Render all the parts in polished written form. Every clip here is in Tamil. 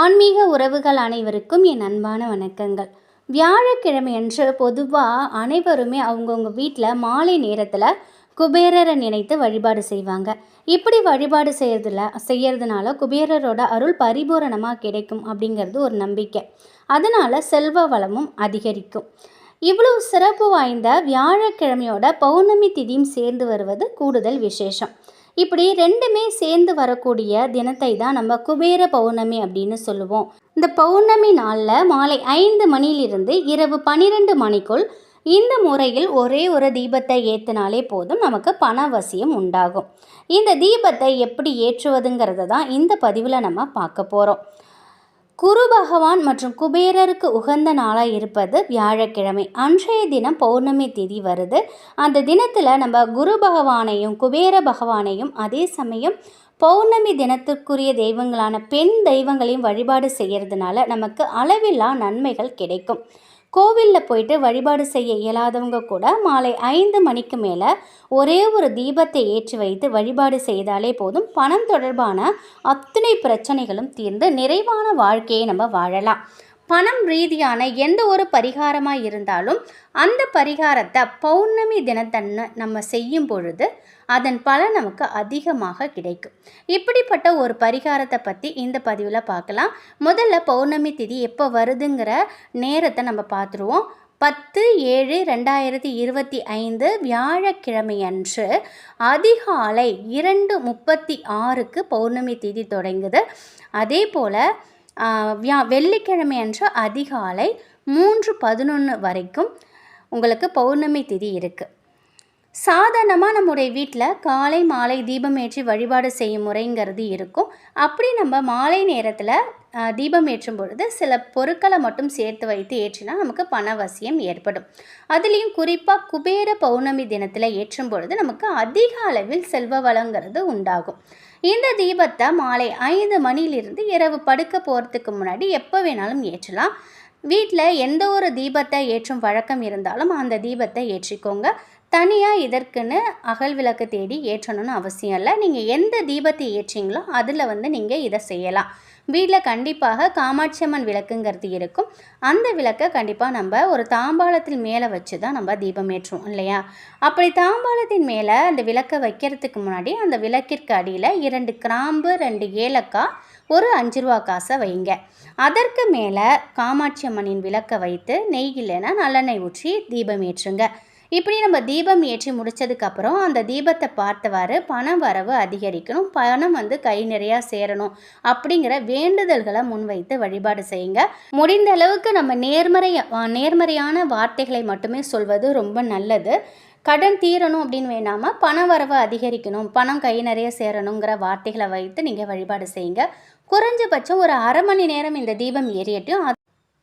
ஆன்மீக உறவுகள் அனைவருக்கும் என் அன்பான வணக்கங்கள். வியாழக்கிழமை அன்று பொதுவாக அனைவருமே அவங்கவுங்க வீட்டில் மாலை நேரத்தில் குபேரரை நினைத்து வழிபாடு செய்வாங்க. இப்படி வழிபாடு செய்யறதுனால குபேரரோட அருள் பரிபூரணமாக கிடைக்கும் அப்படிங்கிறது ஒரு நம்பிக்கை. அதனால் செல்வ வளமும் அதிகரிக்கும். இவ்வளவு சிறப்பு வாய்ந்த வியாழக்கிழமையோட பௌர்ணமி திதியும் சேர்ந்து வருவது கூடுதல் விசேஷம். இப்படி ரெண்டுமே சேர்ந்து வரக்கூடிய தினத்தை தான் நம்ம குபேர பௌர்ணமி அப்படின்னு சொல்லுவோம். இந்த பௌர்ணமி நாளில் மாலை 5 மணியிலிருந்து இரவு 12 மணிக்குள் இந்த முறையில் ஒரே ஒரு தீபத்தை ஏற்றினாலே போதும், நமக்கு பணவசியம் உண்டாகும். இந்த தீபத்தை எப்படி ஏற்றுவதுங்கிறத தான் இந்த பதிவில் நம்ம பார்க்க போகிறோம். குரு பகவான் மற்றும் குபேரருக்கு உகந்த நாளாக இருப்பது வியாழக்கிழமை. அன்றைய தினம் பௌர்ணமி திதி வருது. அந்த தினத்தில் நம்ம குரு பகவானையும் குபேர பகவானையும் அதே சமயம் பௌர்ணமி தினத்திற்குரிய தெய்வங்களான பெண் தெய்வங்களையும் வழிபாடு செய்கிறதுனால நமக்கு அளவில்லா நன்மைகள் கிடைக்கும். கோவிலில் போயிட்டு வழிபாடு செய்ய இயலாதவங்க கூட மாலை 5 மணிக்கு மேலே ஒரே ஒரு தீபத்தை ஏற்றி வைத்து வழிபாடு செய்தாலே போதும், பணம் தொடர்பான அத்தனை பிரச்சனைகளும் தீர்ந்து நிறைவான வாழ்க்கையை நம்ம வாழலாம். பணம் ரீதியான எந்த ஒரு பரிகாரமாக இருந்தாலும் அந்த பரிகாரத்தை பௌர்ணமி தினத்தன்று நம்ம செய்யும் பொழுது அதன் பலன் நமக்கு அதிகமாக கிடைக்கும். இப்படிப்பட்ட ஒரு பரிகாரத்தை பற்றி இந்த பதிவில் பார்க்கலாம். முதல்ல பௌர்ணமி திதி எப்போ வருதுங்கிற நேரத்தை நம்ம பார்த்துருவோம். 10/7/2025 வியாழக்கிழமை அன்று அதிகாலை 2:36க்கு பௌர்ணமி திதி தொடங்குது. அதே போல் வெள்ளிக்கிழமை அன்று அதிகாலை 3:11 வரைக்கும் உங்களுக்கு பௌர்ணமி திதி இருக்குது. சாதாரணமாக நம்முடைய வீட்டில் காலை மாலை தீபம் ஏற்றி வழிபாடு செய்யும் முறைங்கிறது இருக்கும். அப்படி நம்ம மாலை நேரத்தில் தீபம் ஏற்றும் பொழுது சில பொருட்களை மட்டும் சேர்த்து வைத்து ஏற்றினா நமக்கு பணவசியம் ஏற்படும். அதுலேயும் குறிப்பாக குபேர பௌர்ணமி தினத்தில் ஏற்றும் பொழுது நமக்கு அதிக அளவில் செல்வ வளங்கிறது உண்டாகும். இந்த தீபத்தை மாலை 5 மணியிலிருந்து இரவு படுக்க போகிறதுக்கு முன்னாடி எப்போ வேணாலும் ஏற்றலாம். வீட்டில் எந்த ஒரு தீபத்தை ஏற்றும் வழக்கம் இருந்தாலும் அந்த தீபத்தை ஏற்றிக்கோங்க. தனியாக இதற்குன்னு அகல் விளக்கு தேடி ஏற்றணும்னு அவசியம் இல்லை. நீங்கள் எந்த தீபத்தை ஏற்றிங்களோ அதில் நீங்கள் இதை செய்யலாம். வீட்டில் கண்டிப்பாக காமாட்சி அம்மன் விளக்குங்கிறது இருக்கும். அந்த விளக்கை கண்டிப்பாக நம்ம ஒரு தாம்பாளத்தில் மேலே வச்சு தான் நம்ம தீபம் ஏற்றுவோம் இல்லையா? அப்படி தாம்பாளத்தின் மேலே அந்த விளக்கை வைக்கிறதுக்கு முன்னாடி அந்த விளக்கிற்கு அடியில் 2 கிராம்பு, 2 ஏலக்காய், ஒரு 5 ரூபா காசை வைங்க. அதற்கு மேலே காமாட்சி அம்மனின் விளக்கை வைத்து நெய் இல்லைன்னா நல்லெண்ணெய் ஊற்றி தீபம் ஏற்றுங்க. இப்படி நம்ம தீபம் ஏற்றி முடித்ததுக்கப்புறம் அந்த தீபத்தை பார்த்தவாறு பண வரவு அதிகரிக்கணும், பணம் கை நிறையா சேரணும் அப்படிங்கிற வேண்டுதல்களை முன்வைத்து வழிபாடு செய்யுங்க. முடிந்த அளவுக்கு நம்ம நேர்மறையான வார்த்தைகளை மட்டுமே சொல்வது ரொம்ப நல்லது. கடன் தீரணும் அப்படின்னு வேணாமல் பண வரவு அதிகரிக்கணும், பணம் கை நிறைய சேரணுங்கிற வார்த்தைகளை வைத்து நீங்கள் வழிபாடு செய்யுங்க. குறைஞ்சபட்சம் ஒரு அரை மணி நேரம் இந்த தீபம் எரியட்டும்.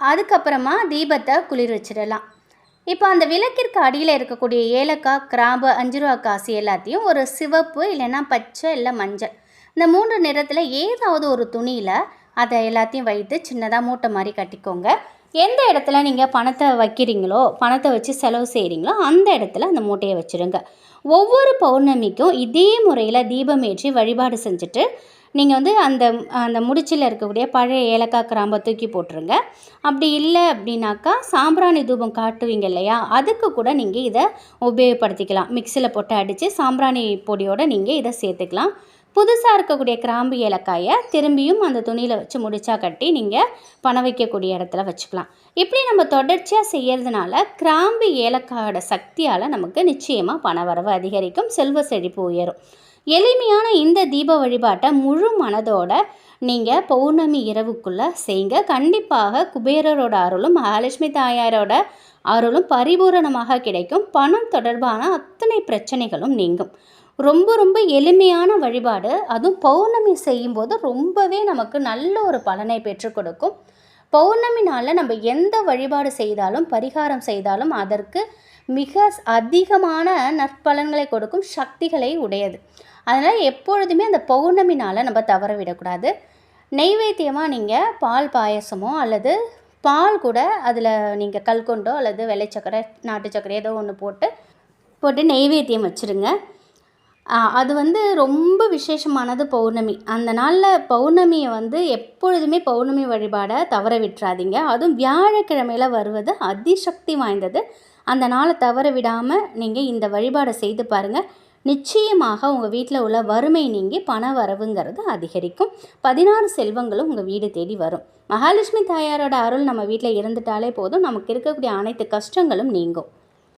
அதுக்கப்புறமா தீபத்தை குளிர் வச்சிடலாம். இப்போ அந்த விளக்கிற்கு அடியில் இருக்கக்கூடிய ஏலக்காய், கிராம்பு, 5 ரூபா காசு எல்லாத்தையும் ஒரு சிவப்பு இல்லைன்னா பச்சை இல்லை மஞ்சள், இந்த 3 நிறத்தில் ஏதாவது ஒரு துணியில் அதை எல்லாத்தையும் வைத்து சின்னதாக மூட்டை மாதிரி கட்டிக்கோங்க. எந்த இடத்துல நீங்கள் பணத்தை வைக்கிறீங்களோ, பணத்தை வச்சு செலவு செய்கிறீங்களோ அந்த இடத்துல அந்த மூட்டையை வச்சுருங்க. ஒவ்வொரு பௌர்ணமிக்கும் இதே முறையில் தீபம் ஏற்றி வழிபாடு செஞ்சுட்டு நீங்கள் அந்த முடிச்சில் இருக்கக்கூடிய பழைய ஏலக்காய், கிராம்பை தூக்கி போட்டுருங்க. அப்படி இல்லை அப்படின்னாக்கா சாம்பிராணி தூபம் காட்டுவீங்க இல்லையா, அதுக்கு கூட நீங்கள் இதை உபயோகப்படுத்திக்கலாம். மிக்சியில் போட்டு அடித்து சாம்பிராணி பொடியோடு நீங்கள் இதை சேர்த்துக்கலாம். புதுசாக இருக்கக்கூடிய கிராம்பு ஏலக்காயை திரும்பியும் அந்த துணியில் வச்சு முடிச்சா கட்டி நீங்கள் பணம் வைக்கக்கூடிய இடத்துல வச்சுக்கலாம். இப்படி நம்ம தொடர்ச்சியாக செய்கிறதுனால கிராம்பு ஏலக்காயோட சக்தியால் நமக்கு நிச்சயமாக பண வரவு அதிகரிக்கும், செல்வ செழிப்பு உயரும். எளிமையான இந்த தீப வழிபாட்டை முழு மனதோட நீங்கள் பௌர்ணமி இரவுக்குள்ளே செய்யுங்க. கண்டிப்பாக குபேரரோட அருளும் மகாலட்சுமி தாயாரோட அருளும் பரிபூரணமாக கிடைக்கும். பணம் தொடர்பான அத்தனை பிரச்சனைகளும் நீங்கும். ரொம்ப ரொம்ப எளிமையான வழிபாடு, அதுவும் பௌர்ணமி செய்யும்போது ரொம்பவே நமக்கு நல்ல ஒரு பலனை பெற்றுக் கொடுக்கும். பௌர்ணமி நாளில் நம்ம எந்த வழிபாடு செய்தாலும் பரிகாரம் செய்தாலும் அதற்கு மிக அதிகமான நற்பலன்களை கொடுக்கும் சக்திகளை உடையது. அதனால் எப்பொழுதுமே அந்த பௌர்ணமி நாளை நம்ம தவற விடக்கூடாது. நெய்வேத்தியமாக நீங்கள் பால் பாயசமோ அல்லது பால் கூட அதில் நீங்கள் கல்கொண்டோ அல்லது வெள்ளை சக்கரை, நாட்டு சக்கரை ஏதோ ஒன்று போட்டு நெய்வேத்தியம் வச்சுருங்க. அது வந்து ரொம்ப விசேஷமானது பௌர்ணமி. அந்த நாளில் பௌர்ணமியை வந்து எப்பொழுதுமே பௌர்ணமி வழிபாடை தவற விட்டுறாதீங்க. அதுவும் வியாழக்கிழமையில வருவது அதிசக்தி வாய்ந்தது. அந்த நாளை தவற விடாமல் நீங்கள் இந்த வழிபாடை செய்து பாருங்கள். நிச்சயமாக உங்கள் வீட்டில் உள்ள வறுமை நீங்கி பண வரவுங்கிறது அதிகரிக்கும். 16 செல்வங்களும் உங்கள் வீடு தேடி வரும். மகாலட்சுமி தாயாரோட அருள் நம்ம வீட்டில் இருந்துட்டாலே போதும், நமக்கு இருக்கக்கூடிய அனைத்து கஷ்டங்களும் நீங்கும்.